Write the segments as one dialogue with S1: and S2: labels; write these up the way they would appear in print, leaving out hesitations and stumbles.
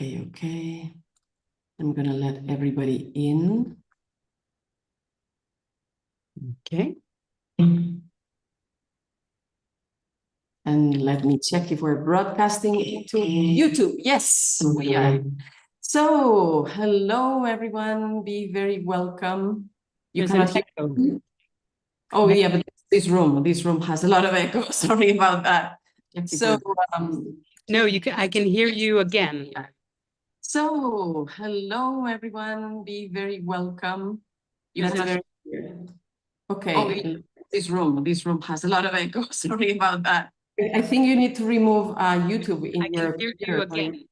S1: Okay. I'm gonna let everybody in.
S2: Okay.
S1: And let me check if we're broadcasting into YouTube. Yes, we are. So, hello everyone. Be very welcome. You cannot hear. Oh yeah, but this room has a lot of echo. Sorry about that. So,
S2: no, I can hear you again.
S1: So, hello everyone. Be very welcome. Okay. This room has a lot of echo. Sorry about that. I think you need to remove YouTube in your computer again.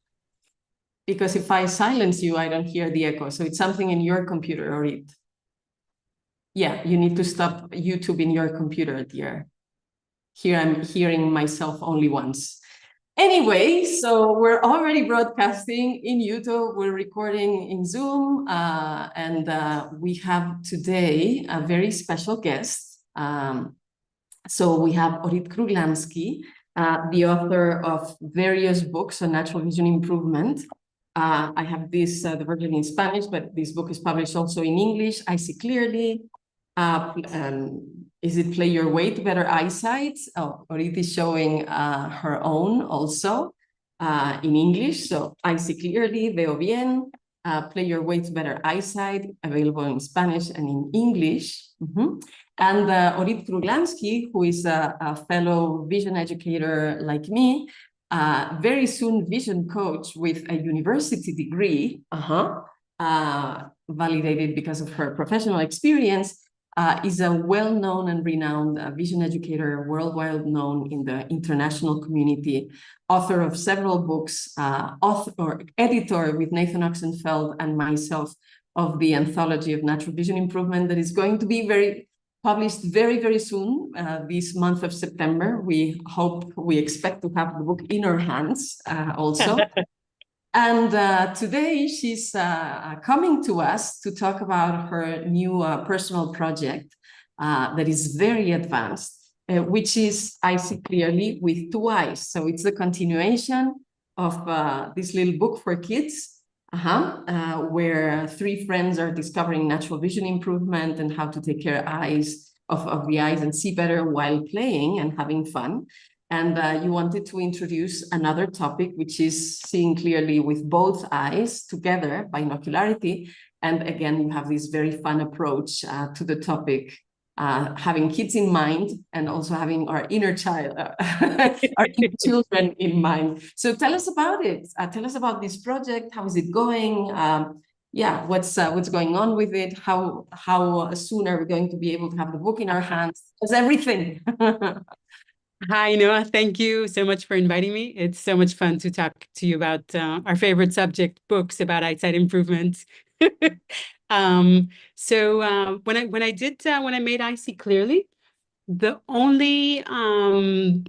S1: Because if I silence you, I don't hear the echo. So it's something in your computer, Orit. Yeah, you need to stop YouTube in your computer, dear. Here I'm hearing myself only once. Anyway, so we're already broadcasting in YouTube, we're recording in Zoom, and we have today a very special guest. So we have Orit Kruglanski, the author of various books on natural vision improvement. I have the version in Spanish, but this book is published also in English. I See Clearly. Is it Play Your Way to Better Eyesight? Oh, Orit is showing her own also in English. So I See Clearly, Veo Bien, Play Your Way to Better Eyesight, available in Spanish and in English. And Orit Kruglanski, who is a fellow vision educator like me, very soon vision coach with a university degree, validated because of her professional experience, is a well-known and renowned vision educator, worldwide known in the international community, author of several books, editor with Nathan Oxenfeld and myself of the anthology of natural vision improvement that is going to be published very, very soon, this month of September. We expect to have the book in our hands also. And today she's coming to us to talk about her new personal project that is very advanced, which is I See Clearly with Two Eyes. So it's the continuation of this little book for kids, where three friends are discovering natural vision improvement and how to take care of the eyes and see better while playing and having fun. And you wanted to introduce another topic, which is seeing clearly with both eyes together, binocularity. And again, you have this very fun approach to the topic, having kids in mind and also having our inner child, our inner children in mind. So tell us about it. Tell us about this project. How is it going? What's going on with it? How soon are we going to be able to have the book in our hands? Just everything.
S2: Hi, Noah. Thank you so much for inviting me. It's so much fun to talk to you about our favorite subject, books about eyesight improvement. So when I made I See Clearly, the only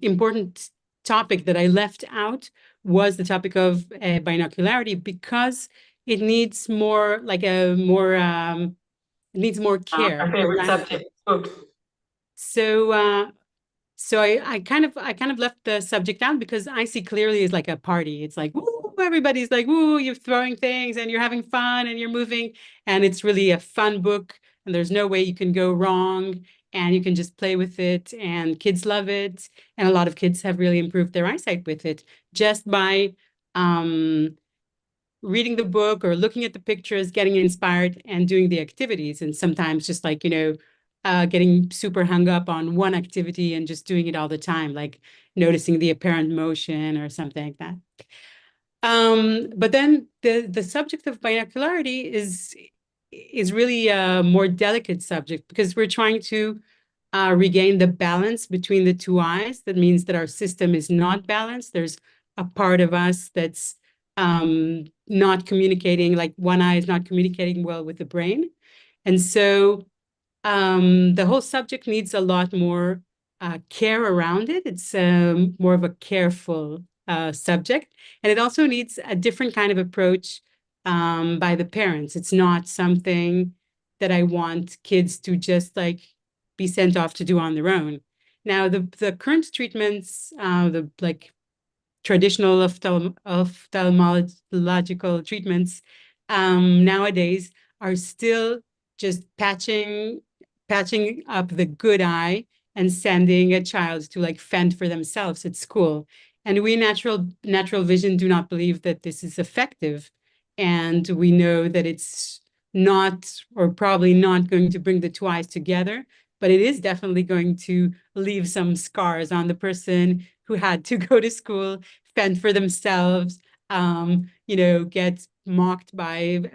S2: important topic that I left out was the topic of binocularity, because it needs more it needs more care.
S1: Our favorite subject, books.
S2: So I kind of left the subject out because I See Clearly is like a party. It's like, woo, everybody's like, woo, you're throwing things and you're having fun and you're moving. And it's really a fun book and there's no way you can go wrong and you can just play with it and kids love it. And a lot of kids have really improved their eyesight with it just by reading the book or looking at the pictures, getting inspired and doing the activities. And sometimes just like, getting super hung up on one activity and just doing it all the time, like noticing the apparent motion or something like that. But then the subject of binocularity is really a more delicate subject because we're trying to regain the balance between the two eyes. That means that our system is not balanced. There's a part of us that's not communicating, like one eye is not communicating well with the brain. And so the whole subject needs a lot more care around it. It's more of a careful subject. And it also needs a different kind of approach by the parents. It's not something that I want kids to just like be sent off to do on their own. Now, the current treatments, the like traditional ophthalmological treatments nowadays are still just patching up the good eye and sending a child to like fend for themselves at school. And we natural vision do not believe that this is effective. And we know that it's not, or probably not, going to bring the two eyes together, but it is definitely going to leave some scars on the person who had to go to school, fend for themselves, get mocked by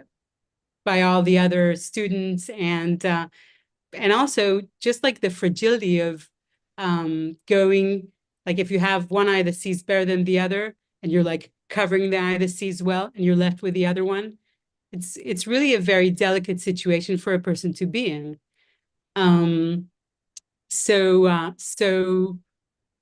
S2: all the other students, and also just like the fragility of going, like if you have one eye that sees better than the other, and you're like covering the eye that sees well, and you're left with the other one, it's really a very delicate situation for a person to be in. So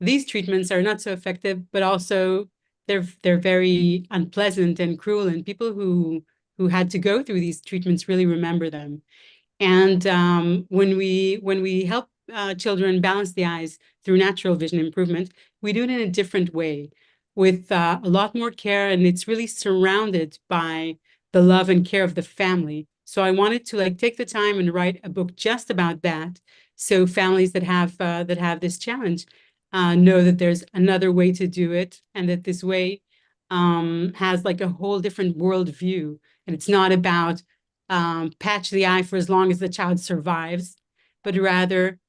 S2: these treatments are not so effective, but also they're very unpleasant and cruel, and people who had to go through these treatments really remember them. And when we help children balance the eyes through natural vision improvement, we do it in a different way, with a lot more care, and it's really surrounded by the love and care of the family. So I wanted to like take the time and write a book just about that, so families that have this challenge know that there's another way to do it, and that this way has like a whole different worldview, and it's not about patch the eye for as long as the child survives, but rather,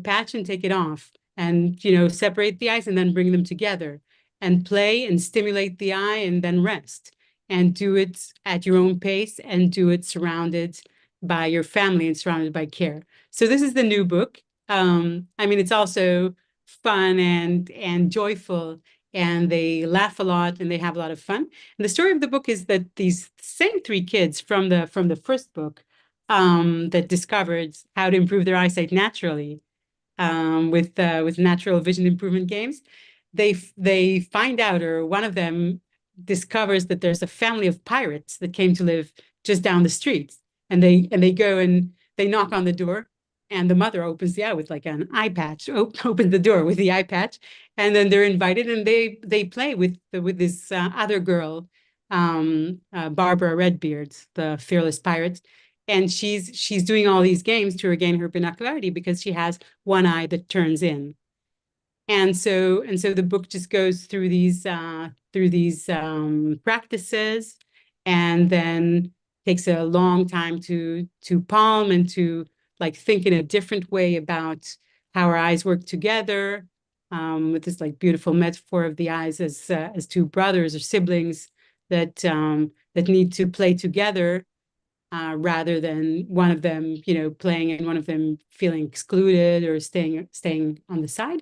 S2: patch and take it off, and, separate the eyes and then bring them together, and play and stimulate the eye and then rest, and do it at your own pace, and do it surrounded by your family and surrounded by care. So this is the new book. It's also fun and joyful, and they laugh a lot and they have a lot of fun. And the story of the book is that these same three kids from the first book that discovered how to improve their eyesight naturally with natural vision improvement games, they find out, or one of them discovers, that there's a family of pirates that came to live just down the street, and they go and they knock on the door, and the mother opens the eye with like an eye patch, opens the door with the eye patch, and then they're invited, and they play with this other girl, Barbara Redbeard, the fearless pirate, and she's doing all these games to regain her binocularity because she has one eye that turns in. And so the book just goes through these practices, and then takes a long time to palm and to like think in a different way about how our eyes work together, with this like beautiful metaphor of the eyes as two brothers or siblings that need to play together, rather than one of them playing and one of them feeling excluded or staying on the side.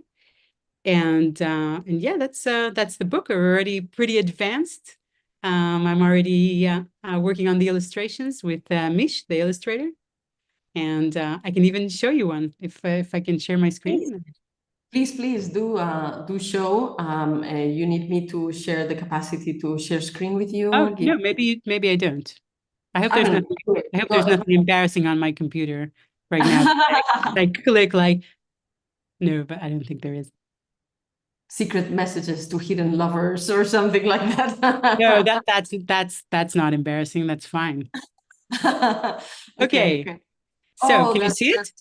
S2: And yeah, that's the book. We're already pretty advanced. I'm already working on the illustrations with Mish, the illustrator, and I can even show you one if I can share my screen.
S1: Please do show. You need me to share the capacity to share screen with you.
S2: Oh no, maybe I don't. I hope there's nothing. I hope there's nothing embarrassing on my computer right now. I click like no, but I don't think there is.
S1: Secret messages to hidden lovers or something like that.
S2: No, that's not embarrassing. That's fine. Okay. So can you see it?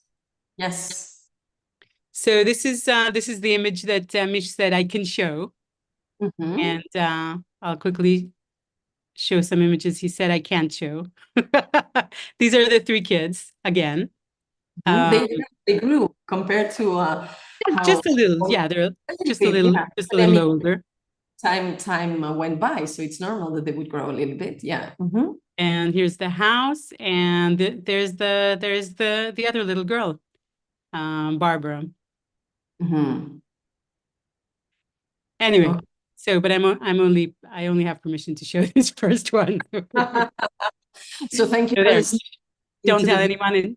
S1: Yes.
S2: So this is the image that Mish said I can show. And I'll quickly show some images he said I can't show. These are the three kids again.
S1: They grew compared to
S2: just a little, yeah, they're just a little older.
S1: Time went by, so it's normal that they would grow a little bit. Yeah.
S2: And here's the house, and there's the other little girl, Barbara. Anyway, so but I only have permission to show this first one.
S1: So thank you for this.
S2: Don't tell anyone.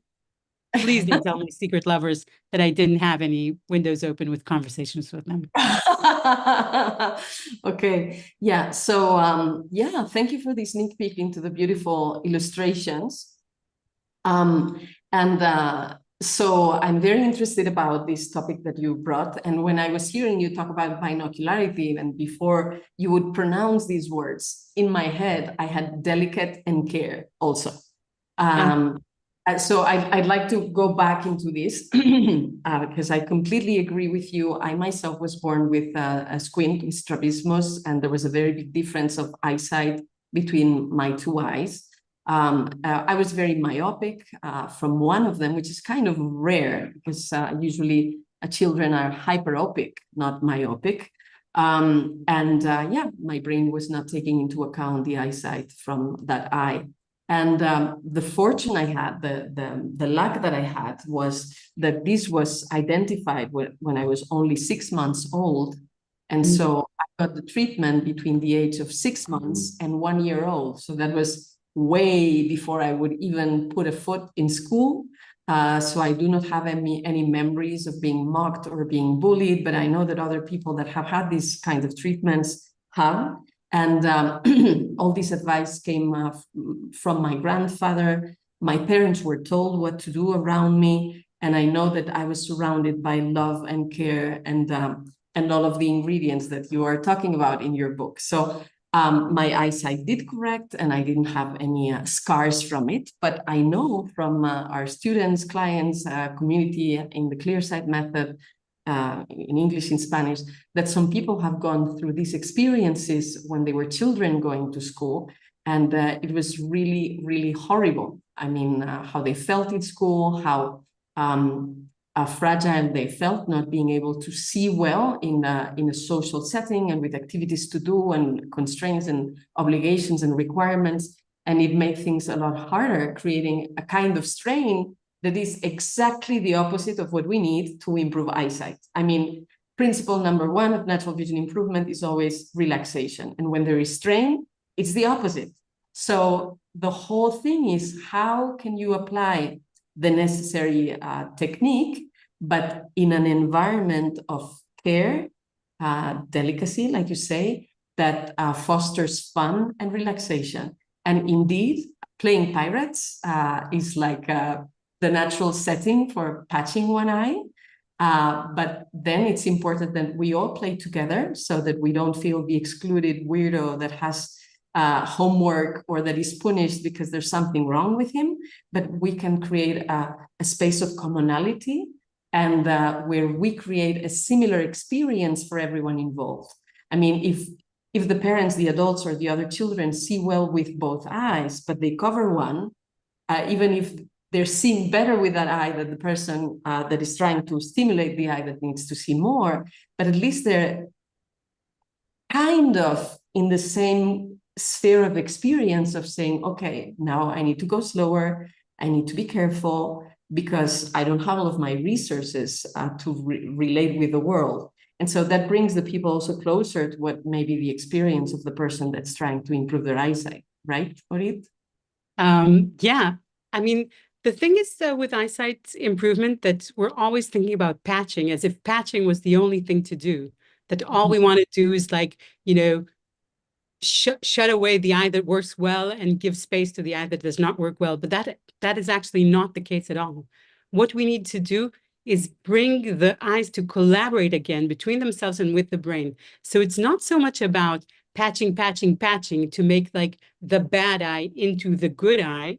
S2: Please don't tell my secret lovers that I didn't have any windows open with conversations with them.
S1: Okay. Yeah. So yeah, thank you for this sneak peek into the beautiful illustrations. And So I'm very interested about this topic that you brought. And when I was hearing you talk about binocularity, and before you would pronounce these words, in my head, I had delicate and care also. So I'd like to go back into this because I completely agree with you. I myself was born with a squint, with strabismus, and there was a very big difference of eyesight between my two eyes. I was very myopic from one of them, which is kind of rare because usually children are hyperopic, not myopic. Yeah, my brain was not taking into account the eyesight from that eye. And the fortune I had, the luck that I had was that this was identified when I was only 6 months old. And so I got the treatment between the age of 6 months and 1 year old. So that was way before I would even put a foot in school. So I do not have any memories of being mocked or being bullied, but I know that other people that have had these kinds of treatments have. And all this advice came from my grandfather. My parents were told what to do around me. And I know that I was surrounded by love and care and all of the ingredients that you are talking about in your book. So my eyesight did correct and I didn't have any scars from it, but I know from our students, clients, community in the ClearSight method, in English, in Spanish, that some people have gone through these experiences when they were children going to school. And it was really, really horrible. I mean, how they felt in school, how fragile they felt, not being able to see well in a social setting and with activities to do and constraints and obligations and requirements. And it made things a lot harder, creating a kind of strain that is exactly the opposite of what we need to improve eyesight. I mean, principle number one of natural vision improvement is always relaxation. And when there is strain, it's the opposite. So the whole thing is, how can you apply the necessary technique, but in an environment of care, delicacy, like you say, that fosters fun and relaxation. And indeed, playing pirates is like the natural setting for patching one eye. But then it's important that we all play together so that we don't feel the excluded weirdo that has homework or that is punished because there's something wrong with him, but we can create a space of commonality and where we create a similar experience for everyone involved. I mean, if the parents, the adults, or the other children see well with both eyes, but they cover one, even if they're seeing better with that eye than the person that is trying to stimulate the eye that needs to see more, but at least they're kind of in the same sphere of experience of saying, okay, now I need to go slower. I need to be careful because I don't have all of my resources to relate with the world. And so that brings the people also closer to what may be the experience of the person that's trying to improve their eyesight, right, Orit?
S2: Yeah, I mean, the thing is with eyesight improvement that we're always thinking about patching as if patching was the only thing to do, that all we want to do is like, shut away the eye that works well and give space to the eye that does not work well. But that is actually not the case at all. What we need to do is bring the eyes to collaborate again between themselves and with the brain. So it's not so much about patching to make like the bad eye into the good eye.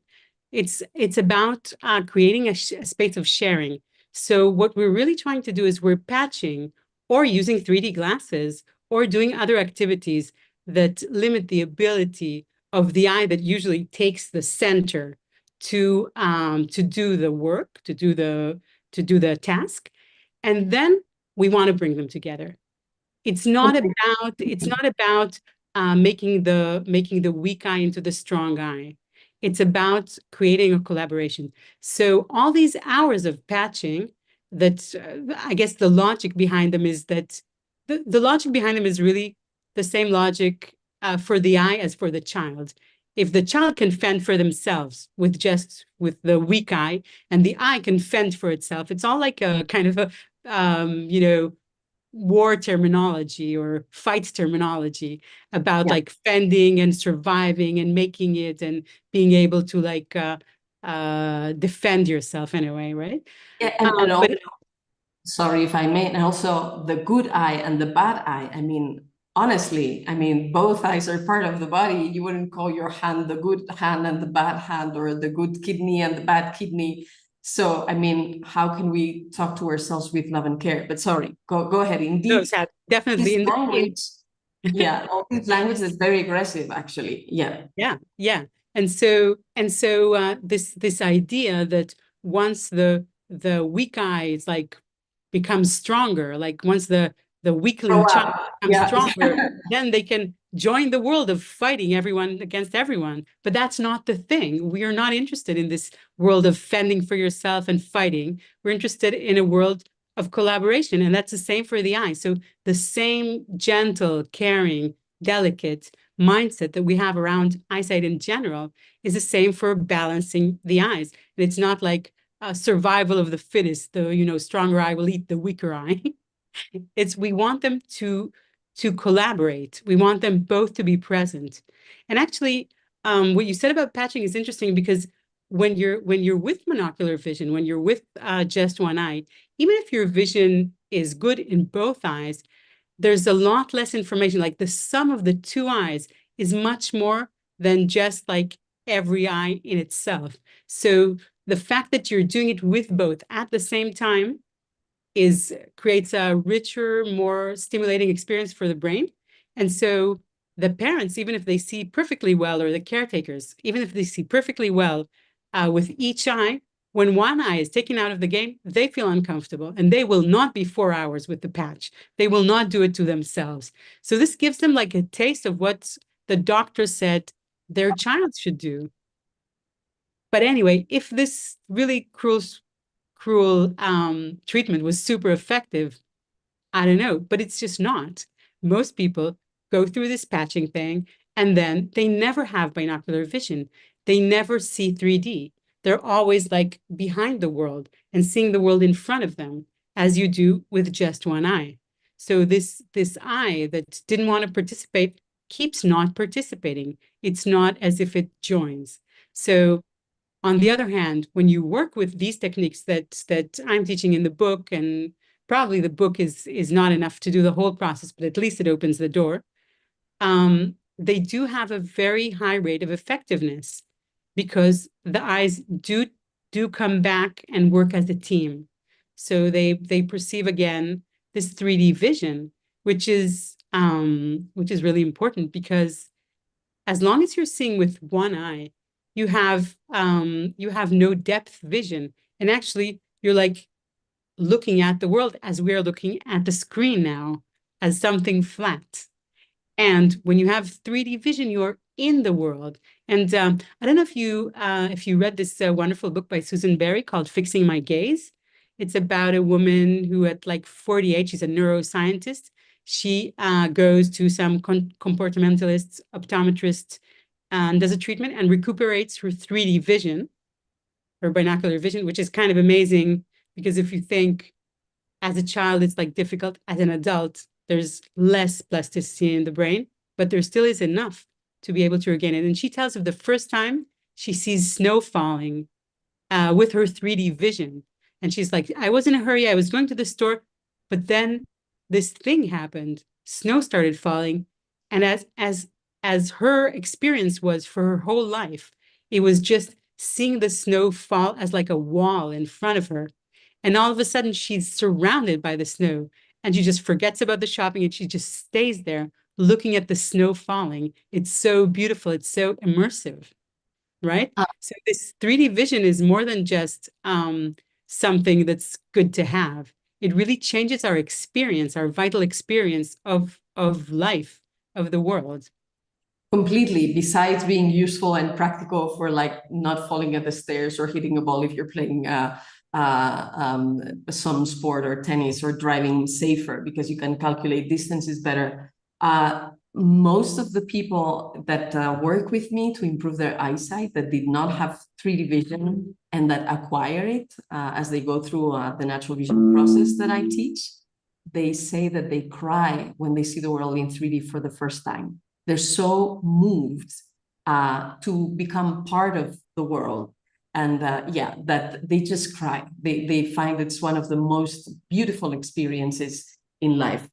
S2: It's about creating a space of sharing. So what we're really trying to do is we're patching or using 3D glasses or doing other activities that limit the ability of the eye that usually takes the center to do the work, to do the task, and then we want to bring them together. It's not about making the weak eye into the strong eye. It's about creating a collaboration. So all these hours of patching, that I guess the logic behind them is that the logic behind them is really the same logic for the eye as for the child. If the child can fend for themselves with the weak eye, and the eye can fend for itself, it's all like a kind of a war terminology or fight terminology about like fending and surviving and making it and being able to like defend yourself in a way, right?
S1: Yeah, and
S2: But
S1: sorry if I may, and also the good eye and the bad eye. I mean, honestly, I mean, both eyes are part of the body. You wouldn't call your hand the good hand and the bad hand, or the good kidney and the bad kidney. So, I mean, how can we talk to ourselves with love and care? But sorry, go ahead.
S2: no,
S1: Indeed,
S2: Sad, definitely
S1: this
S2: in
S1: language, yeah, all this language is very aggressive, actually. Yeah.
S2: yeah. And so this idea that once the weak eye is like becomes stronger, like once the
S1: Oh,
S2: weakling child
S1: wow.
S2: becomes
S1: Yeah.
S2: stronger, then they can join the world of fighting everyone against everyone. But that's not the thing. We are not interested in this world of fending for yourself and fighting. We're interested in a world of collaboration, and that's the same for the eye. So the same gentle, caring, delicate mindset that we have around eyesight in general is the same for balancing the eyes. And it's not like survival of the fittest, the stronger eye will eat the weaker eye. It's we want them to collaborate. We want them both to be present. And actually, what you said about patching is interesting because when you're with monocular vision, when you're with just one eye, even if your vision is good in both eyes, there's a lot less information. Like the sum of the two eyes is much more than just like every eye in itself. So the fact that you're doing it with both at the same time creates a richer, more stimulating experience for the brain. And so the parents, even if they see perfectly well, or the caretakers, even if they see perfectly well with each eye, when one eye is taken out of the game, they feel uncomfortable and they will not be 4 hours with the patch. They will not do it to themselves. So this gives them like a taste of what the doctor said their child should do. But anyway, if this really cruel treatment was super effective, I don't know, but it's just not. Most people go through this patching thing and then they never have binocular vision. They never see 3D. They're always like behind the world and seeing the world in front of them, as you do with just one eye. So this eye that didn't want to participate keeps not participating. It's not as if it joins. So on the other hand, when you work with these techniques that I'm teaching in the book, and probably the book is not enough to do the whole process, but at least it opens the door. They do have a very high rate of effectiveness because the eyes do come back and work as a team. So they perceive again this 3D vision, which is really important because as long as you're seeing with one eye, you have no depth vision. And actually, you're like looking at the world as we're looking at the screen now, as something flat. And when you have 3D vision, you're in the world. And I don't know if you read this wonderful book by Susan Berry called Fixing My Gaze. It's about a woman who at like 48, she's a neuroscientist. She goes to some comportamentalist optometrist and does a treatment and recuperates her 3D vision, her binocular vision, which is kind of amazing because if you think as a child, it's like difficult. As an adult, there's less plasticity in the brain, but there still is enough to be able to regain it. And she tells of the first time she sees snow falling with her 3D vision. And she's like, I was in a hurry. I was going to the store, but then this thing happened. Snow started falling. And as her experience was for her whole life, it was just seeing the snow fall as like a wall in front of her. And all of a sudden, she's surrounded by the snow and she just forgets about the shopping and she just stays there looking at the snow falling. It's so beautiful. It's so immersive, right? So this 3D vision is more than just something that's good to have. It really changes our experience, our vital experience of life, of the world.
S1: Completely. Besides being useful and practical for like not falling at the stairs or hitting a ball if you're playing some sport or tennis, or driving safer because you can calculate distances better. Most of the people that work with me to improve their eyesight that did not have 3D vision and that acquire it as they go through the natural vision process that I teach, they say that they cry when they see the world in 3D for the first time. They're so moved to become part of the world. And yeah, that they just cry. They find it's one of the most beautiful experiences in life.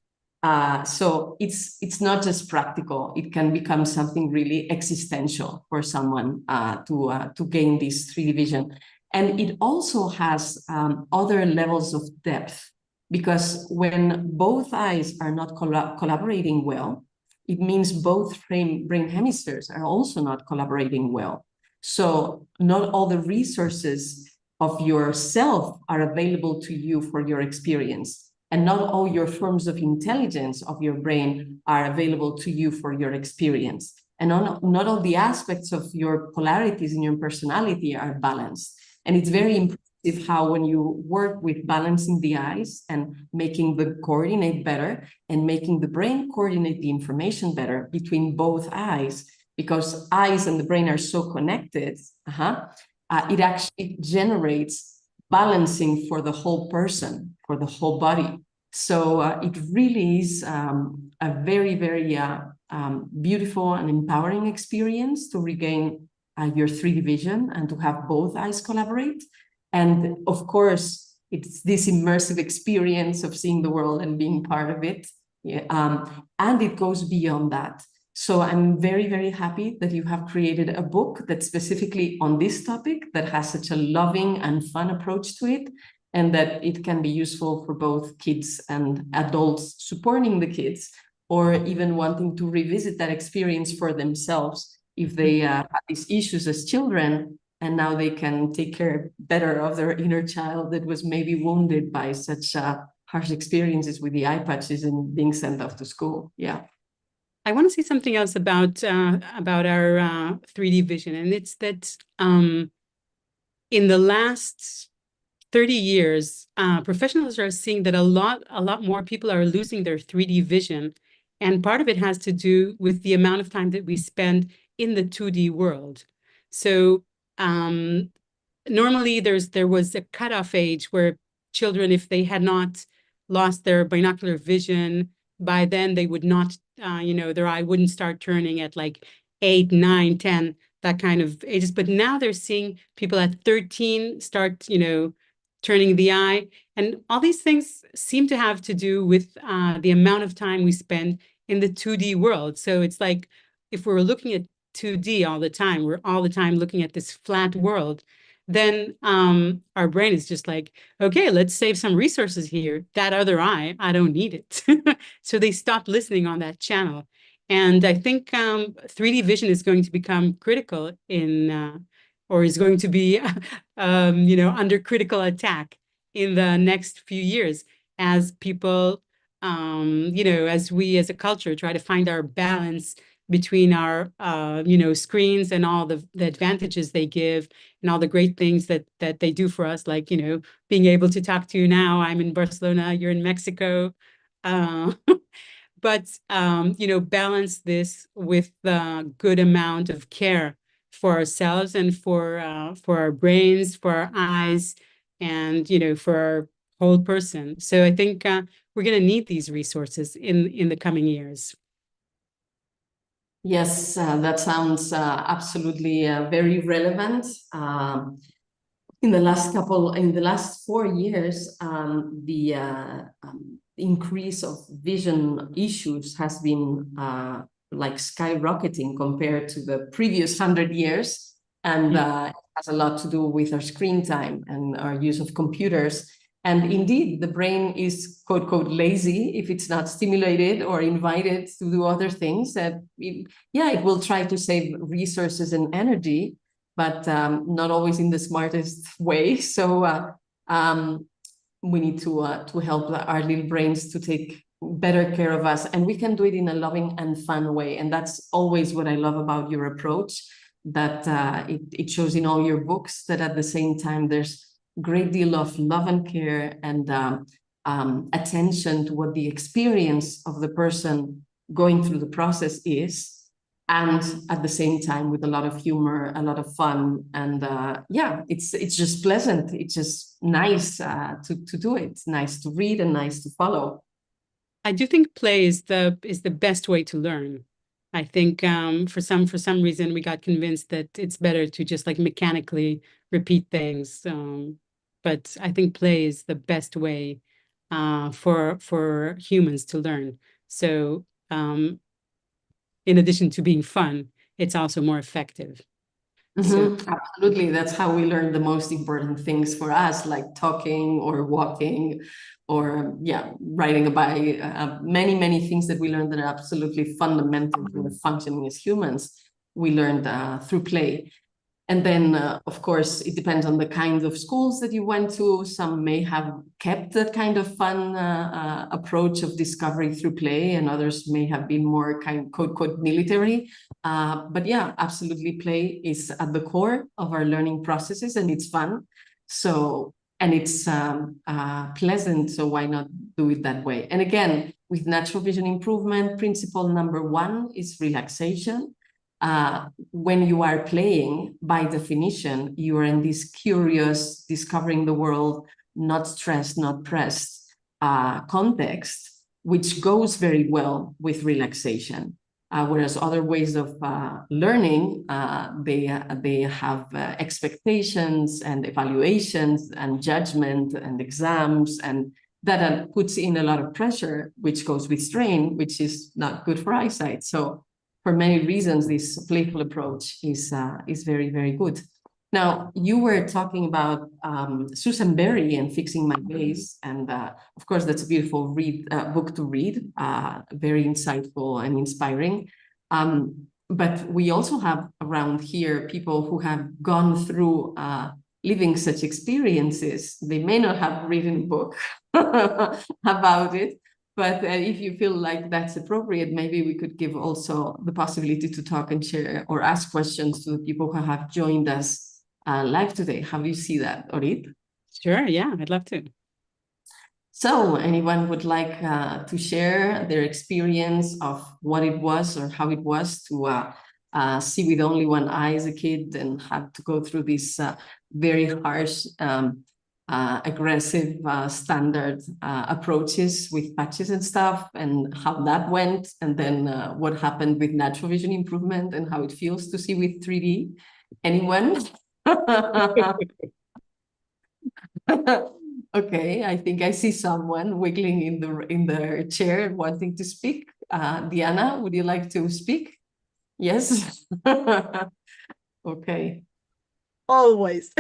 S1: So it's not just practical. It can become something really existential for someone to gain this 3D vision. And it also has other levels of depth, because when both eyes are not collaborating well, it means both brain hemispheres are also not collaborating well. So not all the resources of yourself are available to you for your experience. And not all your forms of intelligence of your brain are available to you for your experience. And not all the aspects of your polarities in your personality are balanced. And it's very impressive how when you work with balancing the eyes and making the coordinate better and making the brain coordinate the information better between both eyes, because eyes and the brain are so connected, it actually generates balancing for the whole person, for the whole body. So it really is a very, very beautiful and empowering experience to regain your 3D vision and to have both eyes collaborate. And of course, it's this immersive experience of seeing the world and being part of it. Yeah, and it goes beyond that. So I'm very, very happy that you have created a book that's specifically on this topic, that has such a loving and fun approach to it, and that it can be useful for both kids and adults supporting the kids, or even wanting to revisit that experience for themselves if they had these issues as children, and now they can take care better of their inner child that was maybe wounded by such harsh experiences with the eye patches and being sent off to school. Yeah.
S2: I want to say something else about our 3D vision, and it's that in the last 30 years, professionals are seeing that a lot more people are losing their 3D vision, and part of it has to do with the amount of time that we spend in the 2D world. So normally there was a cutoff age where children, if they had not lost their binocular vision, by then they would not, their eye wouldn't start turning at like 8, 9, 10, that kind of ages. But now they're seeing people at 13 start, turning the eye. And all these things seem to have to do with the amount of time we spend in the 2D world. So it's like if we're looking at 2D all the time, we're all the time looking at this flat world, then our brain is just like, okay, let's save some resources here. That other eye, I don't need it. So they stop listening on that channel. And I think 3D vision is going to become critical or is going to be, under critical attack in the next few years as people, as we as a culture try to find our balance between our, screens and all the advantages they give and all the great things that they do for us, like, being able to talk to you now. I'm in Barcelona, you're in Mexico. But, balance this with a good amount of care for ourselves and for our brains, for our eyes, and, for our whole person. So I think we're going to need these resources in the coming years.
S1: Yes, that sounds absolutely very relevant. In the last 4 years, the increase of vision issues has been like skyrocketing compared to the previous 100 years. And it has a lot to do with our screen time and our use of computers. And indeed, the brain is quote, quote, lazy if it's not stimulated or invited to do other things. That it will try to save resources and energy, but not always in the smartest way. So we need to help our little brains to take better care of us. And we can do it in a loving and fun way. And that's always what I love about your approach, that it shows in all your books that at the same time, there's great deal of love and care and attention to what the experience of the person going through the process is, and at the same time with a lot of humor, a lot of fun, and it's just pleasant. It's just nice to do it. It's nice to read and nice to follow.
S2: I do think play is the best way to learn. I think for some reason we got convinced that it's better to just like mechanically repeat things. But I think play is the best way for humans to learn. So in addition to being fun, it's also more effective. So
S1: Absolutely. That's how we learn the most important things for us, like talking or walking or riding a bike. Many things that we learn that are absolutely fundamental to functioning as humans, we learned through play. And then, of course, it depends on the kinds of schools that you went to. Some may have kept that kind of fun approach of discovery through play, and others may have been more quote, military. But yeah, absolutely, play is at the core of our learning processes, and it's fun. So, and it's pleasant, so why not do it that way? And again, with natural vision improvement, principle number 1 is relaxation. When you are playing, by definition, you are in this curious, discovering the world, not stressed, not pressed context, which goes very well with relaxation. Whereas other ways of learning, they have expectations and evaluations and judgment and exams, and that puts in a lot of pressure, which goes with strain, which is not good for eyesight. So for many reasons, this playful approach is very, very good. Now, you were talking about Susan Berry and Fixing My Gaze, and of course, that's a beautiful book to read, very insightful and inspiring. But we also have around here people who have gone through living such experiences. They may not have written a book about it, but if you feel like that's appropriate, maybe we could give also the possibility to talk and share or ask questions to the people who have joined us live today. How do you see that, Orit?
S2: Sure, yeah, I'd love to.
S1: So anyone would like to share their experience of what it was or how it was to see with only one eye as a kid and have to go through these very harsh aggressive standard approaches with patches and stuff, and how that went, and then what happened with natural vision improvement and how it feels to see with 3D. Anyone? Okay, I think I see someone wiggling in the chair wanting to speak. Diana, would you like to speak? Yes. Okay.
S3: Always.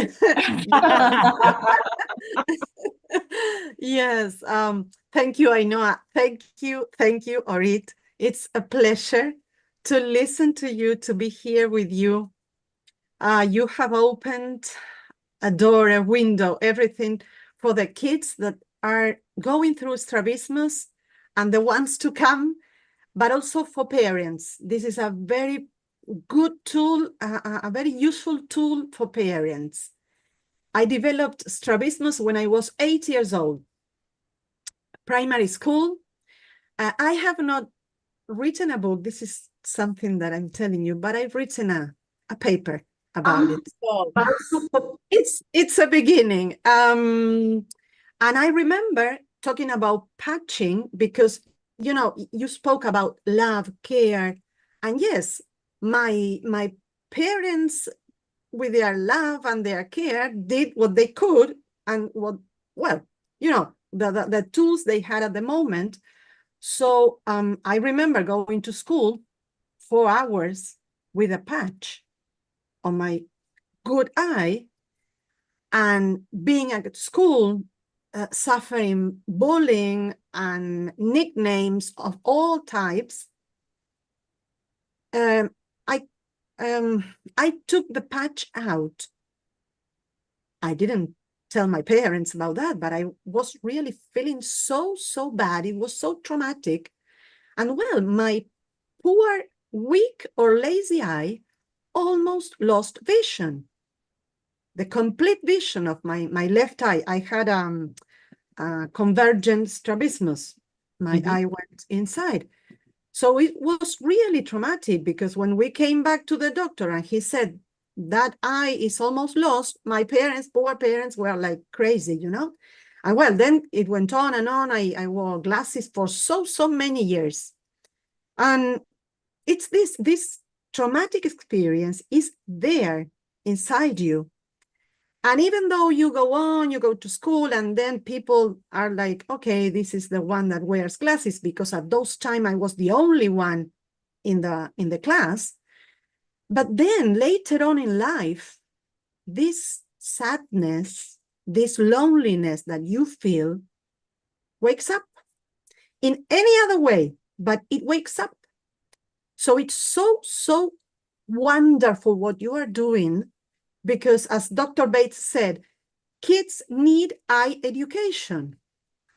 S3: Yes. Thank you, Ainhoa. Thank you, Orit. It's a pleasure to listen to you, to be here with you. You have opened a door, a window, everything for the kids that are going through strabismus and the ones to come, but also for parents. This is a very good tool, a very useful tool for parents. I developed strabismus when I was 8 years old, primary school. I have not written a book. This is something that I'm telling you, but I've written a paper about it. So it's a beginning. And I remember talking about patching because, you know, you spoke about love, care, and yes, my parents, with their love and their care, did what they could and what, well, you know, the tools they had at the moment. So I remember going to school 4 hours with a patch on my good eye and being at school, suffering bullying and nicknames of all types. I took the patch out. I didn't tell my parents about that, but I was really feeling so bad. It was so traumatic. And well, my poor, weak or lazy eye almost lost vision. The complete vision of my left eye. I had convergent strabismus. My eye went inside. So it was really traumatic because when we came back to the doctor and he said, that eye is almost lost, my parents, poor parents, were like crazy, you know? And well, then it went on and on. I wore glasses for so many years. And it's this traumatic experience is there inside you. And even though you go on, you go to school, and then people are like, okay, this is the one that wears glasses, because at those time I was the only one in the class. But then later on in life, this sadness, this loneliness that you feel wakes up in any other way, but it wakes up. So it's so wonderful what you are doing, because as Dr. Bates said, kids need eye education.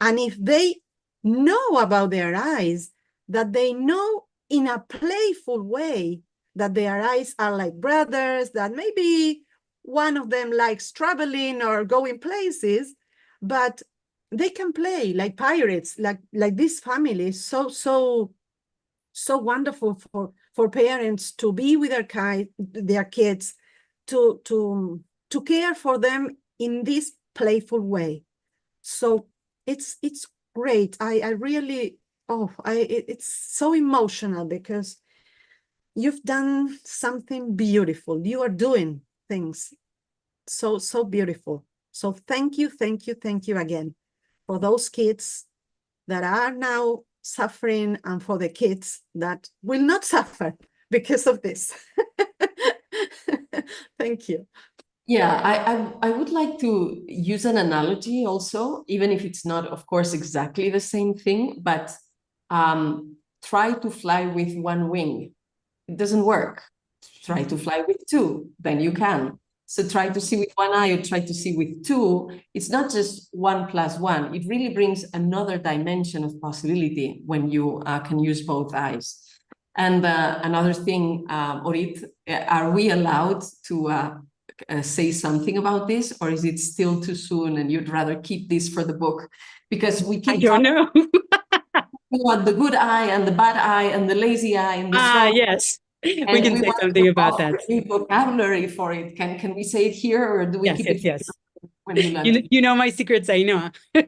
S3: And if they know about their eyes, that they know in a playful way that their eyes are like brothers, that maybe one of them likes traveling or going places, but they can play like pirates, like this family is so wonderful for parents to be with their kids, to care for them in this playful way. So it's great. I really, it's so emotional, because you've done something beautiful. You are doing things so beautiful. So thank you again for those kids that are now suffering, and for the kids that will not suffer because of this. Thank you.
S1: Yeah, I would like to use an analogy also, even if it's not, of course, exactly the same thing, but try to fly with one wing. It doesn't work. Try to fly with two, then you can. So try to see with one eye or try to see with two. It's not just 1 + 1. It really brings another dimension of possibility when you can use both eyes. And another thing, Orit, are we allowed to say something about this, or is it still too soon and you'd rather keep this for the book? Because we keep
S2: I don't know.
S1: about the good eye and the bad eye and the lazy eye and the strong.
S2: Yes. We
S1: And
S2: can
S1: we
S2: say
S1: want
S2: something
S1: to
S2: about
S1: offer
S2: that.
S1: new vocabulary for it. Can we say it here, or do we
S2: Yes,
S1: keep
S2: yes,
S1: it
S2: yes.
S1: when you learn?
S2: You know my secrets, I know. Because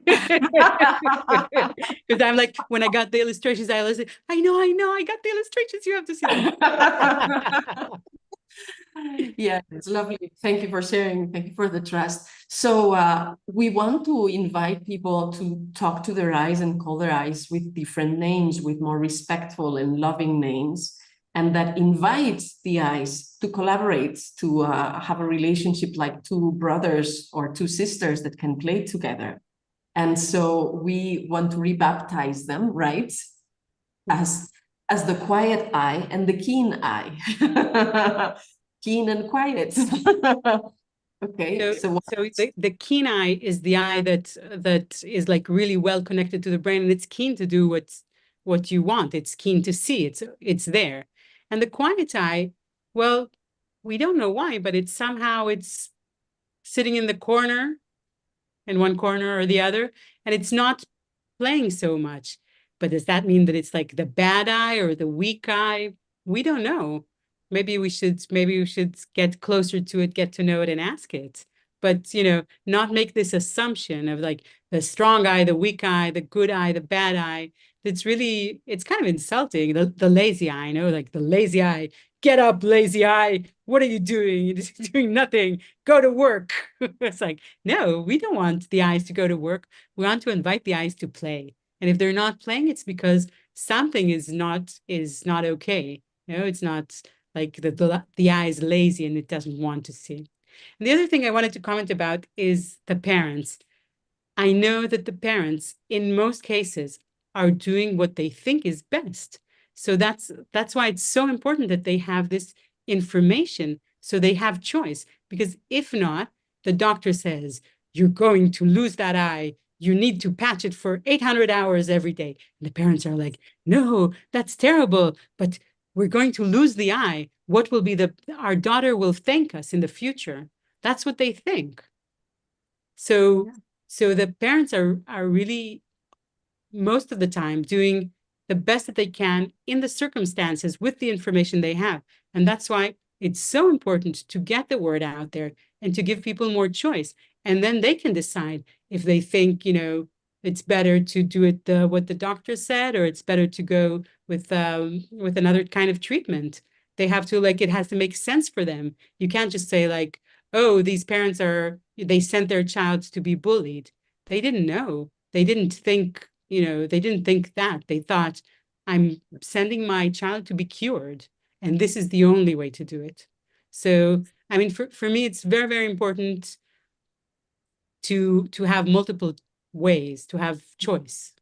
S2: I'm like, when I got the illustrations, I listen, I know, I got the illustrations. You have to see them.
S1: Yeah, it's lovely. Thank you for sharing. Thank you for the trust. So we want to invite people to talk to their eyes and call their eyes with different names, with more respectful and loving names. And that invites the eyes to collaborate, to have a relationship like two brothers or two sisters that can play together. And so we want to rebaptize them, right? As the quiet eye and the keen eye. Keen and quiet. Okay,
S2: So the keen eye is the eye that is like really well connected to the brain, and it's keen to do what you want. It's keen to see. It's there. And the quiet eye, well, we don't know why, but it's sitting in the corner, in one corner or the other, and it's not playing so much. But does that mean that it's like the bad eye or the weak eye? We don't know. Maybe we should get closer to it, get to know it, and ask it. But not make this assumption of like the strong eye, the weak eye, the good eye, the bad eye. It's kind of insulting. The lazy eye, like the lazy eye. Get up, lazy eye. What are you doing? You're just doing nothing. Go to work. It's like, no, we don't want the eyes to go to work. We want to invite the eyes to play. And if they're not playing, it's because something is not okay. It's not like the eye is lazy and it doesn't want to see. And the other thing I wanted to comment about is the parents. I know that the parents, in most cases, are doing what they think is best. So that's why it's so important that they have this information so they have choice. Because if not, the doctor says, you're going to lose that eye. You need to patch it for 800 hours every day. And the parents are like, no, that's terrible. But we're going to lose the eye. What will be our daughter will thank us in the future. That's what they think. So, yeah. So the parents are really, most of the time, doing the best that they can in the circumstances with the information they have. And that's why it's so important to get the word out there and to give people more choice. And then they can decide if they think, it's better to do it what the doctor said, or it's better to go with another kind of treatment. They have to, it has to make sense for them. You can't just say oh, these parents they sent their child to be bullied. They didn't know. They didn't think, they didn't think that. They thought, I'm sending my child to be cured, and this is the only way to do it. So, I mean, for me, it's very, very important to have multiple ways, to have choice.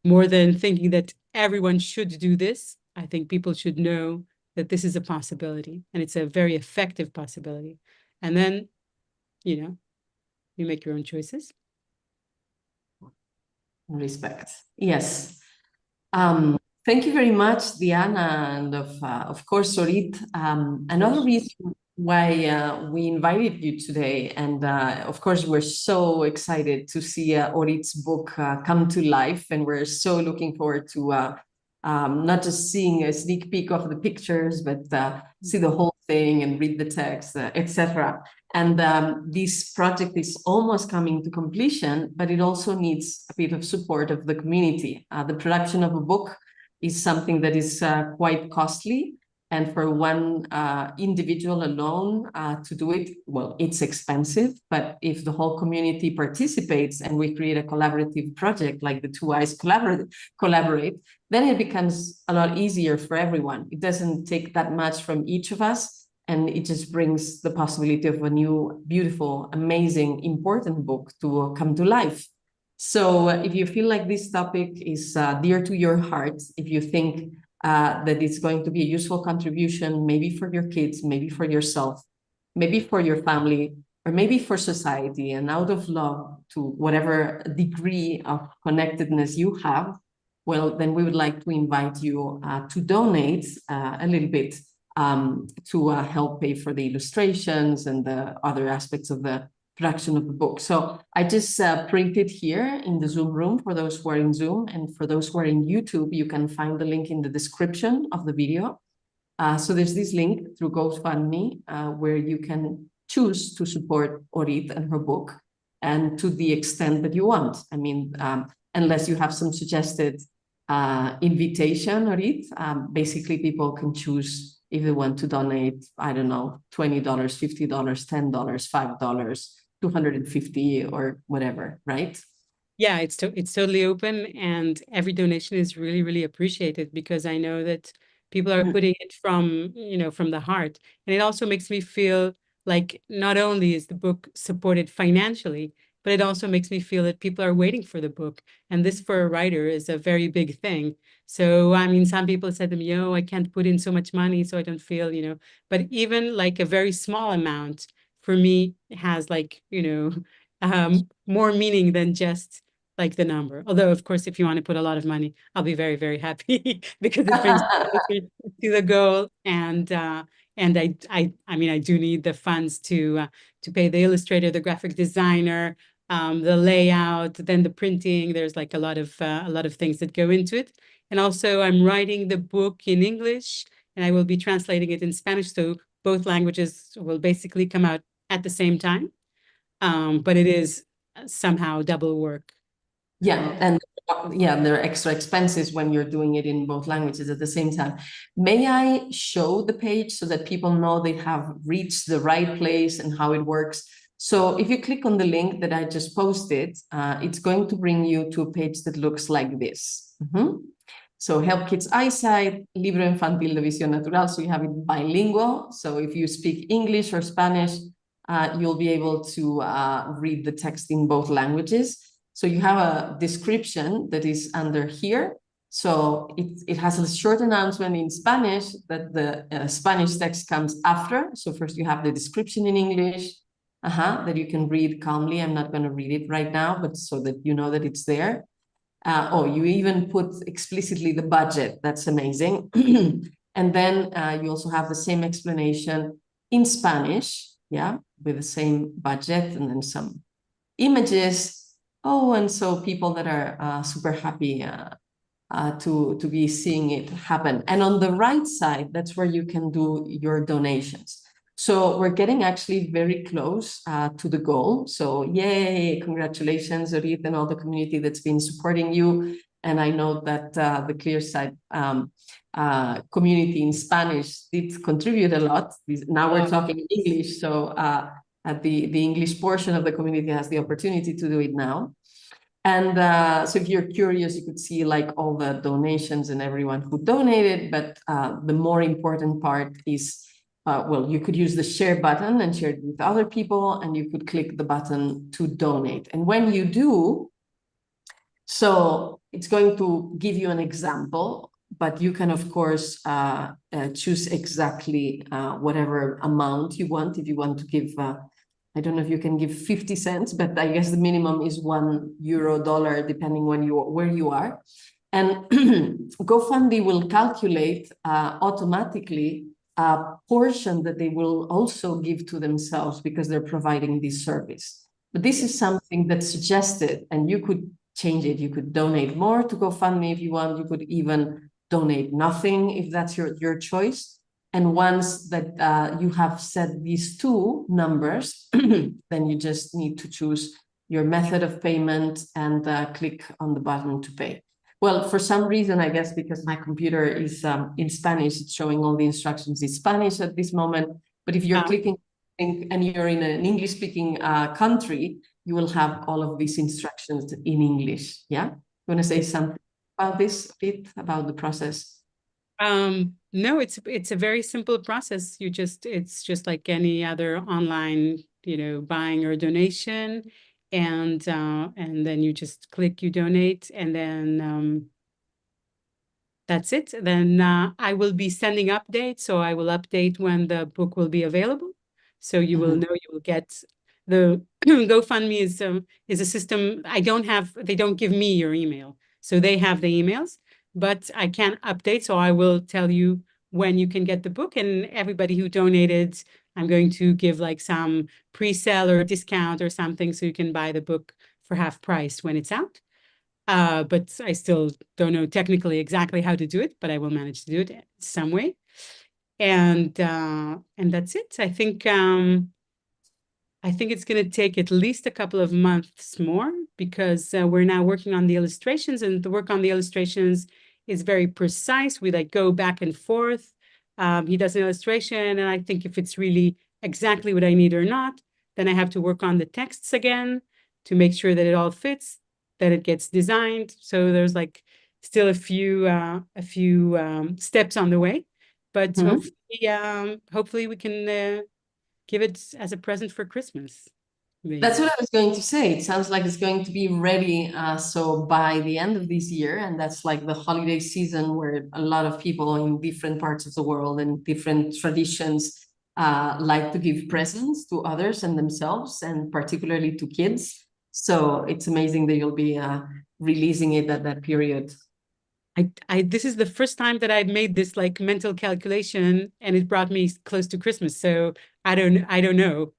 S2: More than thinking that everyone should do this, I think people should know that this is a possibility, and it's a very effective possibility. And then, you make your own choices.
S1: Respect. Yes. Thank you very much, Diana, and of course, Orit. Another reason why we invited you today, and of course, we're so excited to see Orit's book come to life, and we're so looking forward to not just seeing a sneak peek of the pictures, but see the whole thing and read the text, etc. And this project is almost coming to completion, but it also needs a bit of support of the community. The production of a book is something that is quite costly. And for one individual alone to do it, well, it's expensive. But if the whole community participates and we create a collaborative project like the Two Eyes collaborate, then it becomes a lot easier for everyone. It doesn't take that much from each of us. And it just brings the possibility of a new, beautiful, amazing, important book to come to life. So if you feel like this topic is dear to your heart, if you think that it's going to be a useful contribution, maybe for your kids, maybe for yourself, maybe for your family, or maybe for society, and out of love to whatever degree of connectedness you have, well, then we would like to invite you to donate a little bit to help pay for the illustrations and the other aspects of the production of the book. So I just printed here in the Zoom room for those who are in Zoom, and for those who are in YouTube, you can find the link in the description of the video. So there's this link through GoFundMe where you can choose to support Orit and her book, and to the extent that you want. I mean, unless you have some suggested invitation, Orit, basically people can choose if they want to donate, I don't know, $20, $50, $10, $5, 250 or whatever, right?
S2: Yeah, it's totally open, and every donation is really, really appreciated, because I know that people are putting it from, from the heart. And it also makes me feel like not only is the book supported financially, but it also makes me feel that people are waiting for the book. And this for a writer is a very big thing. So, I mean, some people said to me, I can't put in so much money, so I don't feel, but even like a very small amount for me has like, more meaning than just like the number. Although, of course, if you want to put a lot of money, I'll be very, very happy because it brings to the goal. And I mean, I do need the funds to pay the illustrator, the graphic designer, the layout, then the printing. There's like a lot of things that go into it. And also, I'm writing the book in English, and I will be translating it in Spanish. So both languages will basically come out at the same time. But it is somehow double work.
S1: Yeah, and there are extra expenses when you're doing it in both languages at the same time. May I show the page so that people know they have reached the right place and how it works? So if you click on the link that I just posted, it's going to bring you to a page that looks like this. So Help Kids Eyesight, Libro Infantil de Visión Natural, so you have it bilingual. So if you speak English or Spanish, you'll be able to read the text in both languages. So you have a description that is under here. So it has a short announcement in Spanish that the Spanish text comes after. So first you have the description in English that you can read calmly. I'm not going to read it right now, but so that you know that it's there. You even put explicitly the budget. That's amazing. And then you also have the same explanation in Spanish, with the same budget, and then some images. And so people that are super happy to be seeing it happen. And on the right side, that's where you can do your donations. So we're getting actually very close to the goal. So yay, congratulations, Orit, and all the community that's been supporting you. And I know that the ClearSight community in Spanish did contribute a lot. Now we're talking English, so the English portion of the community has the opportunity to do it now. And so if you're curious, you could see like all the donations and everyone who donated, but the more important part is, well, you could use the share button and share it with other people, and you could click the button to donate. And when you do, so it's going to give you an example, but you can, of course, choose exactly whatever amount you want. If you want to give, I don't know if you can give 50 cents, but I guess the minimum is €1, dollar, depending where you are. And GoFundMe will calculate automatically a portion that they will also give to themselves because they're providing this service. But this is something that's suggested, and you could change it. You could donate more to GoFundMe if you want. You could even donate nothing if that's your choice. And once that you have set these two numbers, then you just need to choose your method of payment and click on the button to pay. Well, for some reason, I guess because my computer is in Spanish, it's showing all the instructions in Spanish at this moment. But if you're clicking and you're in an English-speaking country, you will have all of these instructions in English. Yeah? You want to say something about this a bit, about the process?
S2: No, it's a very simple process. It's just like any other online, buying or donation. And then you just click, you donate, and then that's it. Then I will be sending updates, so I will update when the book will be available. So you will know, you will get the GoFundMe is a system. They don't give me your email, so they have the emails, but I can update. So I will tell you when you can get the book, and everybody who donated, I'm going to give like some pre-sale or discount or something, so you can buy the book for half price when it's out. But I still don't know technically exactly how to do it, but I will manage to do it some way. And that's it. I think it's going to take at least a couple of months more, because we're now working on the illustrations, and the work on the illustrations is very precise. We like go back and forth. He does an illustration, and I think if it's really exactly what I need or not, then I have to work on the texts again to make sure that it all fits, that it gets designed. So there's like still a few steps on the way, but hopefully we can give it as a present for Christmas. Maybe.
S1: That's what I was going to say. It sounds like it's going to be ready so by the end of this year, and that's like the holiday season where a lot of people in different parts of the world and different traditions like to give presents to others and themselves, and particularly to kids. So it's amazing that you'll be releasing it at that period.
S2: This is the first time that I've made this like mental calculation, and it brought me close to Christmas. So I don't know.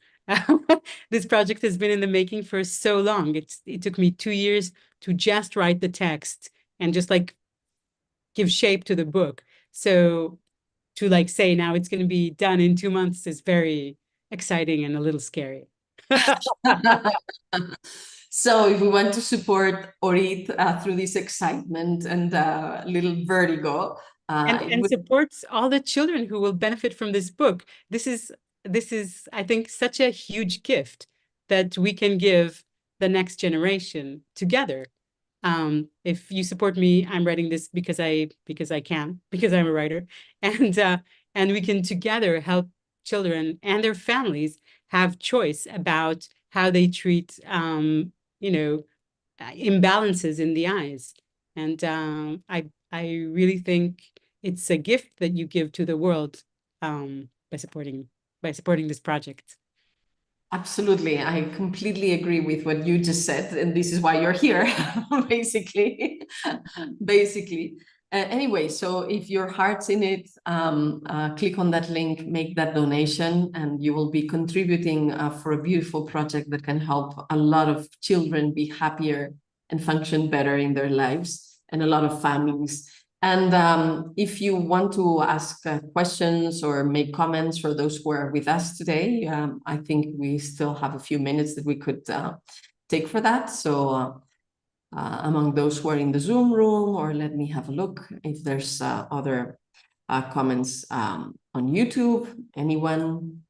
S2: This project has been in the making for so long. It took me 2 years to just write the text and just like give shape to the book. So to like say now it's going to be done in 2 months is very exciting and a little scary.
S1: So if we want to support Orit through this excitement and little vertigo,
S2: and supports all the children who will benefit from this book. This is, I think, such a huge gift that we can give the next generation together. If you support me, I'm writing this because I can, because I'm a writer, and we can together help children and their families have choice about how they treat imbalances in the eyes. And I really think it's a gift that you give to the world by supporting this project.
S1: Absolutely. I completely agree with what you just said. And this is why you're here, basically. Anyway, so if your heart's in it, click on that link, make that donation, and you will be contributing for a beautiful project that can help a lot of children be happier and function better in their lives, and a lot of families. And if you want to ask questions or make comments for those who are with us today, I think we still have a few minutes that we could take for that. So among those who are in the Zoom room, or let me have a look if there's other comments on YouTube. Anyone?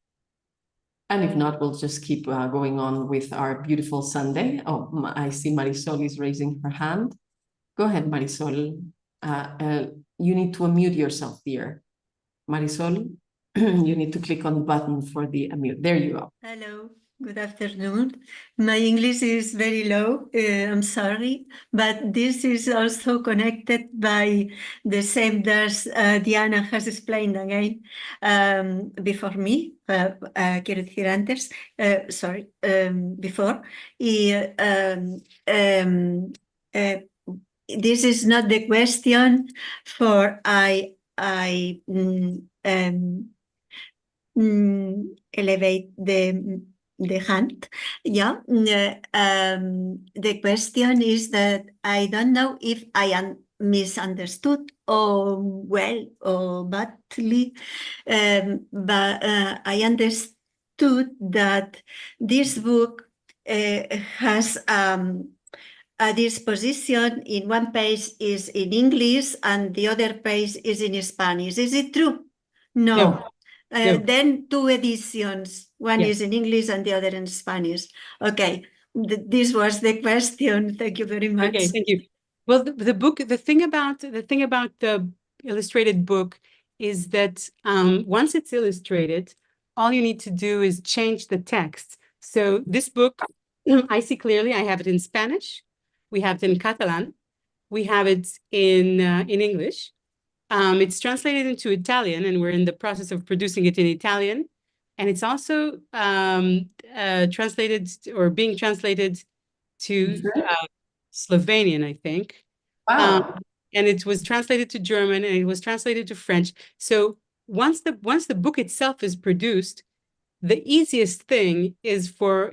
S1: And if not, we'll just keep going on with our beautiful Sunday. Oh, I see Marisol is raising her hand. Go ahead, Marisol. You need to unmute yourself, dear. Marisol, you need to click on the button for the unmute. There you go.
S4: Hello, good afternoon. My English is very low, I'm sorry, but this is also connected by the same that Diana has explained again before me, quiero decir antes, sorry, before. This is not the question for elevate the hand. Yeah. The question is that I don't know if I am misunderstood or well or badly, but I understood that this book has a disposition. In one page is in English and the other page is in Spanish. Is it true? No.
S2: No. No.
S4: Then two editions. One
S2: Yes.
S4: is in English and the other in Spanish. Okay, this was the question. Thank you very much.
S2: Okay, thank you. Well, the thing about the illustrated book is that once it's illustrated, all you need to do is change the text. So this book, I see clearly, I have it in Spanish, we have it in Catalan, we have it in English. It's translated into Italian, and we're in the process of producing it in Italian. And it's also translated or being translated to Slovenian, I think.
S1: Wow.
S2: And it was translated to German, and it was translated to French. So once the book itself is produced, the easiest thing is for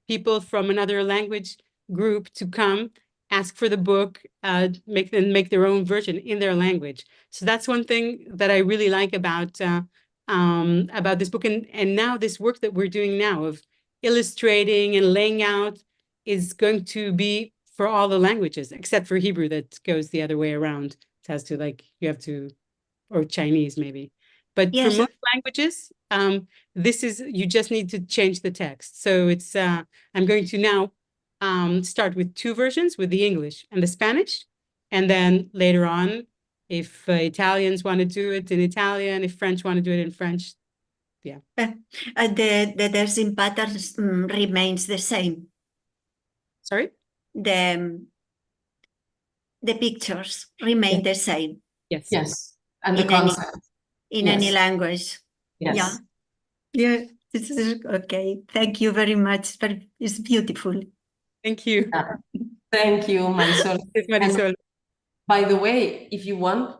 S2: people from another language group to come, ask for the book, make their own version in their language. So that's one thing that I really like about this book. And now this work that we're doing now of illustrating and laying out is going to be for all the languages, except for Hebrew, that goes the other way around. It has to, or Chinese maybe. But
S4: Yes.
S2: for most languages, you just need to change the text. So it's, I'm going to now start with two versions, with the English and the Spanish. And then later on, if Italians want to do it in Italian, if French want to do it in French, yeah.
S4: The dressing pattern remains the same.
S2: Sorry?
S4: The pictures remain the same.
S2: Yes.
S1: Yes. And the
S4: In any-
S1: concept.
S4: In
S1: Yes.
S4: any language.
S1: Yes.
S4: Yeah, this is okay. Thank you very much. It's beautiful.
S2: Thank you.
S1: Yeah. Thank you, Marisol.
S2: Yes, Marisol.
S1: By the way, if you want,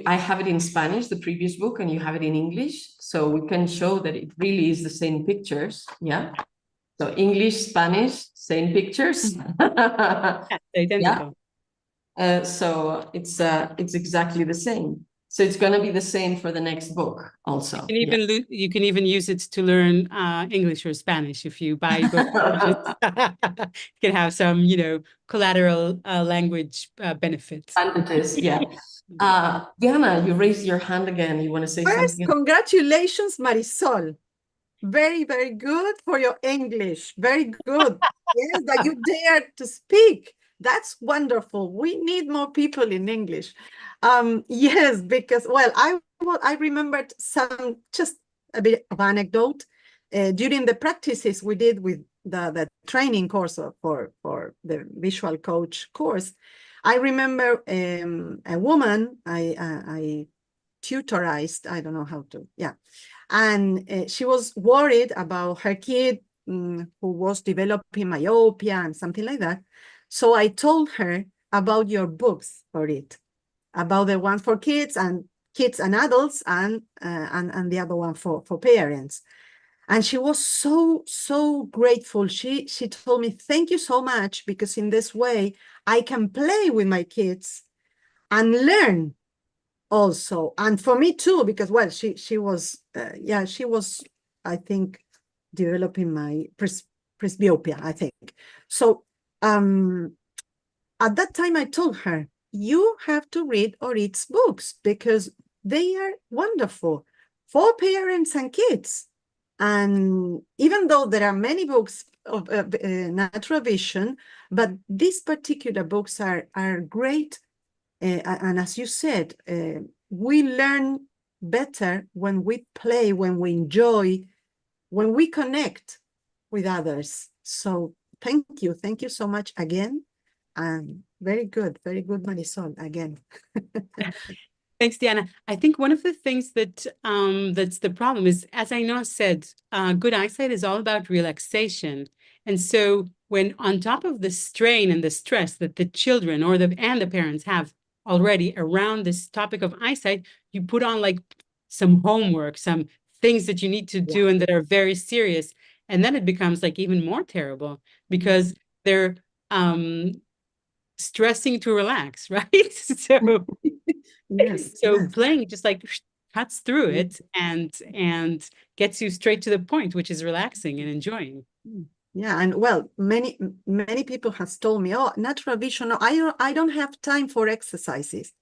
S1: I have it in Spanish, the previous book, and you have it in English, so we can show that it really is the same pictures. Yeah. So English, Spanish, same pictures.
S2: Yeah, identical.
S1: So it's exactly the same. So it's going to be the same for the next book also.
S2: You can even use it to learn English or Spanish if you buy both versions. You can have some, collateral language benefits.
S1: Advantages, yeah. Diana, you raised your hand again. You want to say
S3: First,
S1: something?
S3: congratulations, Marisol. Very, very good for your English. Very good. Yes, that you dared to speak. That's wonderful. We need more people in English. Yes, because, well, I remembered just a bit of anecdote during the practices we did with the training course for the visual coach course. I remember a woman I tutorized, I don't know how to, yeah. And she was worried about her kid who was developing myopia and something like that. So I told her about your books, Orit, about the one for kids and adults, and the other one for parents. And she was so grateful. She told me, thank you so much, because in this way I can play with my kids and learn also. And for me too, because, well, she was, I think, developing my presbyopia, I think. So At that time, I told her, you have to read Orit's books because they are wonderful for parents and kids. And even though there are many books of natural vision, but these particular books are great. And as you said, we learn better when we play, when we enjoy, when we connect with others. So thank you so much again. And very good, Marisol, again.
S2: Thanks, Diana. I think one of the things that that's the problem is, as Ainhoa said, good eyesight is all about relaxation. And so when on top of the strain and the stress that the children or the parents have already around this topic of eyesight, you put on like some homework, some things that you need to do and that are very serious. And then it becomes like even more terrible because they're stressing to relax, right? So
S3: yes,
S2: playing just like cuts through it and gets you straight to the point, which is relaxing and enjoying.
S3: Yeah, and well, many people has told me, oh, natural vision, no, I don't have time for exercises.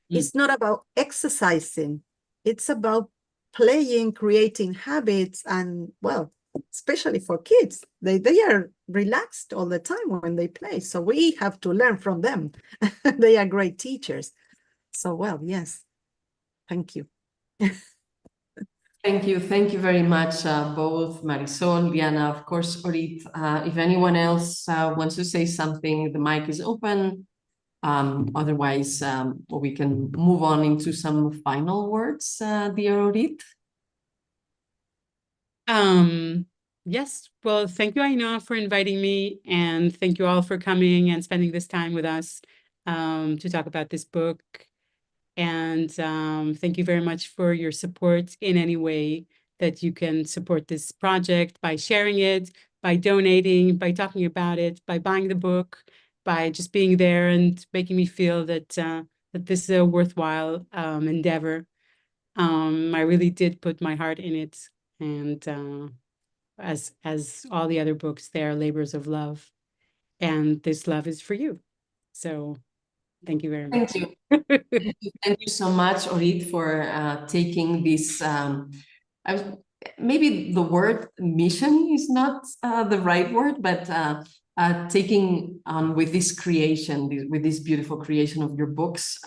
S3: It's not about exercising. It's about playing, creating habits, and well, especially for kids, they are relaxed all the time when they play. So we have to learn from them. They are great teachers. So well, yes. Thank you.
S1: Thank you very much, both Marisol, Diana, of course, Orit. If anyone else wants to say something, the mic is open. Otherwise, we can move on into some final words, dear Orit.
S2: Yes, well, thank you, Ainhoa, for inviting me, and thank you all for coming and spending this time with us to talk about this book. And thank you very much for your support in any way that you can support this project, by sharing it, by donating, by talking about it, by buying the book, by just being there and making me feel that that this is a worthwhile endeavor. I really did put my heart in it, and as all the other books, they are labors of love, and this love is for you. So thank you very much.
S1: Thank you. Thank you so much, Orit, for taking this. Maybe the word mission is not the right word, but taking on with this creation, with this beautiful creation of your books.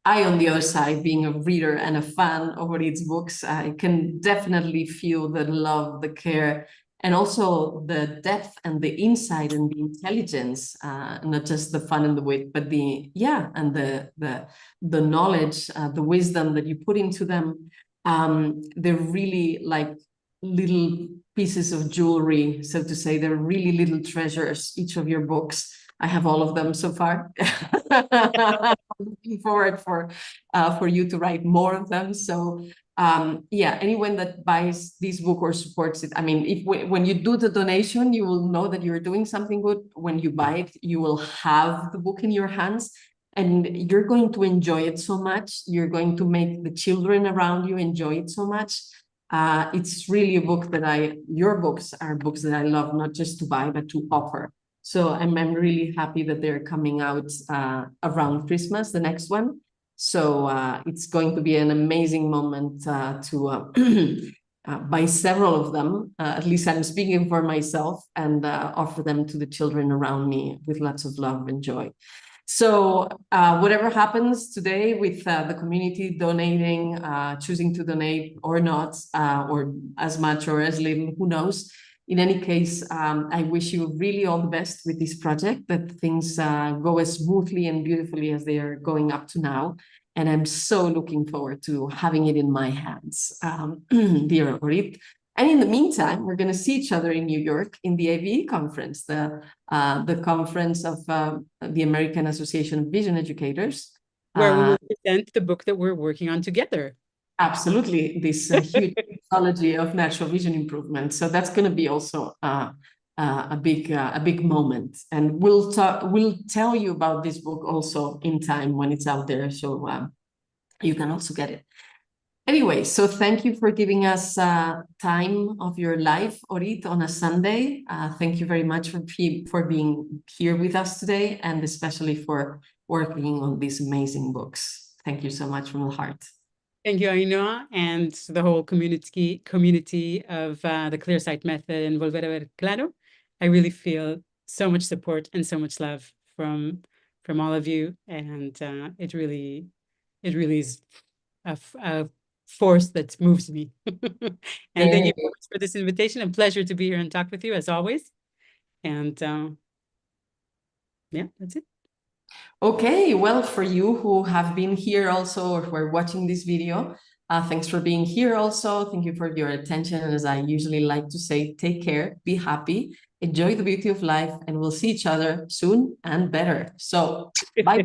S1: I, on the other side, being a reader and a fan of Orit's books, I can definitely feel the love, the care, and also the depth and the insight and the intelligence, not just the fun and the wit, but and the knowledge, the wisdom that you put into them. They're really like little pieces of jewelry, so to say. They're really little treasures, each of your books. I have all of them so far. I'm looking forward for you to write more of them. So anyone that buys this book or supports it, I mean, when you do the donation, you will know that you're doing something good. When you buy it, you will have the book in your hands and you're going to enjoy it so much. You're going to make the children around you enjoy it so much. It's really a book that your books are books that I love, not just to buy, but to offer. So I'm really happy that they're coming out around Christmas, the next one. So it's going to be an amazing moment to buy several of them. At least I'm speaking for myself, and offer them to the children around me with lots of love and joy. So whatever happens today with the community donating, choosing to donate or not, or as much or as little, who knows? In any case, I wish you really all the best with this project, that things go as smoothly and beautifully as they are going up to now. And I'm so looking forward to having it in my hands, dear Orit. And in the meantime, we're going to see each other in New York in the AVE conference, the conference of the American Association of Vision Educators.
S2: Where we will present the book that we're working on together.
S1: Absolutely, this huge mythology of natural vision improvement. So that's going to be also a big moment, and we'll tell you about this book also in time when it's out there, so you can also get it. Anyway, so thank you for giving us time of your life, Orit, on a Sunday. Thank you very much for being here with us today, and especially for working on these amazing books. Thank you so much from the heart.
S2: Thank you, Ainhoa, and the whole community of the Clearsight method and Volver a Ver Claro. I really feel so much support and so much love from all of you, and it really is a force that moves me. And thank you very much for this invitation. A pleasure to be here and talk with you as always. And yeah, that's it.
S1: Okay, well, for you who have been here also or who are watching this video, thanks for being here also. Thank you for your attention. And as I usually like to say, take care, be happy, enjoy the beauty of life, and we'll see each other soon and better. So bye.